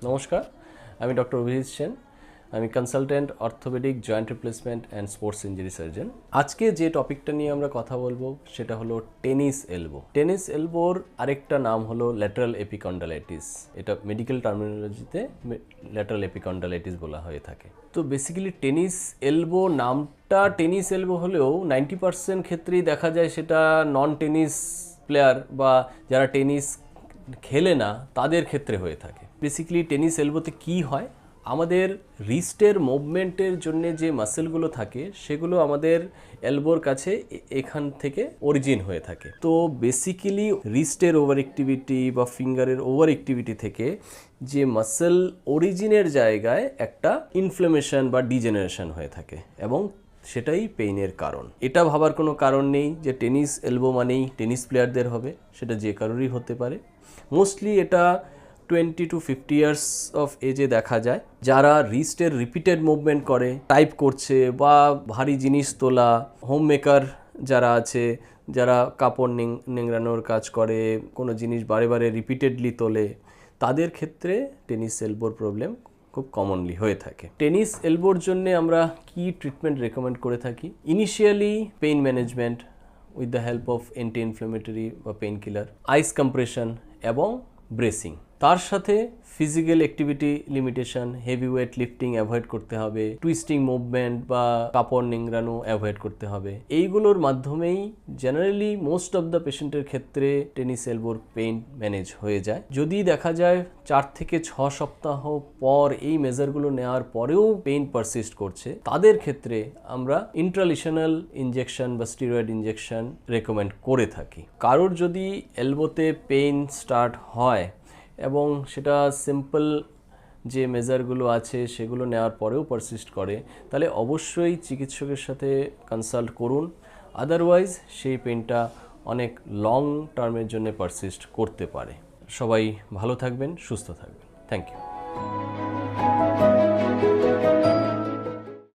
নমস্কার, আমি ডক্টর অভিজিৎ সেন। আমি consultant orthopaedic, joint replacement and sports injury surgeon. আজকে যে টপিকটা নিয়ে আমরা কথা বলবো সেটা হলো টেনিস এলবো। টেনিস এলবোর আরেকটা নাম হলো ল্যাটারাল এপিকন্ডালাইটিস। এটা মেডিকেল টার্মিনোলজিতে ল্যাটারাল এপিকন্ডালাইটিস বলা হয়ে থাকে। তো বেসিক্যালি টেনিস এলবো নামটা টেনিস এলবো হলেও 90% ক্ষেত্রেই দেখা যায় সেটা নন টেনিস প্লেয়ার বা যারা টেনিস খেলে না তাদের ক্ষেত্রে হয়ে থাকে। বেসিক্যালি টেনিস এলবোতে কি হয়, আমাদের রিস্টের মুভমেন্টের জন্য যে মাসেলগুলো থাকে সেগুলো আমাদের এলবোর কাছে এখান থেকে অরিজিন হয়ে থাকে। তো বেসিক্যালি রিস্টের ওভার অ্যাক্টিভিটি বা ফিঙ্গারের ওভার অ্যাক্টিভিটি থেকে যে মাসেল অরিজিনের জায়গায় একটা ইনফ্লেমেশন বা ডিজেনারেশন হয়ে থাকে এবং সেটাই পেইনের কারণ। এটা ভাবার কোনো কারণ নেই যে টেনিস এলবো মানেই টেনিস প্লেয়ারদের হবে, সেটা যে কারোরই হতে পারে। মোস্টলি এটা 20 to 50 ইয়ার্স অফ এজে দেখা যায়। যারা রিস্টের রিপিটেড মুভমেন্ট করে, টাইপ করছে বা ভারী জিনিস তোলা, হোম মেকার যারা আছে, যারা কাপড় নিংড়ানোর কাজ করে, কোনো জিনিস বারে বারে রিপিটেডলি তোলে, তাদের ক্ষেত্রে টেনিস এলবোর প্রবলেম খুব কমনলি হয়ে থাকে। টেনিস এলবোর জন্য আমরা কি ট্রিটমেন্ট রেকমেন্ড করে থাকি? Initially pain management with the help of anti inflammatory বা পেইন কিলার, আইস কম্প্রেশন এবং ব্রেসিং। তার সাথে physical activity limitation, heavy weight lifting avoid করতে হবে, টুইস্টিং মুভমেন্ট বা কাপড় নিংড়ানো অ্যাভয়েড করতে হবে। এইগুলোর মাধ্যমেই জেনারেলি মোস্ট অফ দ্য পেশেন্টের ক্ষেত্রে টেনিস এলবোর পেইন ম্যানেজ হয়ে যায়। যদি দেখা যায় 4 থেকে 6 সপ্তাহ পর এই মেজারগুলো নেওয়ার পরেও পেইন পারসিস্ট করছে, তাদের ক্ষেত্রে আমরা ইন্ট্রালিশনাল ইনজেকশন বা স্টেরয়েড ইনজেকশন রেকমেন্ড করে থাকি। কারোর যদি এলবোতে পেইন স্টার্ট হয় এবং সেটা সিম্পল যে মেজারগুলো আছে সেগুলো নেওয়ার পরেও পারসিস্ট করে, তাহলে অবশ্যই চিকিৎসকের সাথে কনসাল্ট করুন। আদারওয়াইজ সেই পেইনটা অনেক লং টার্মের জন্য পারসিস্ট করতে পারে। সবাই ভালো থাকবেন, সুস্থ থাকবেন। Thank you.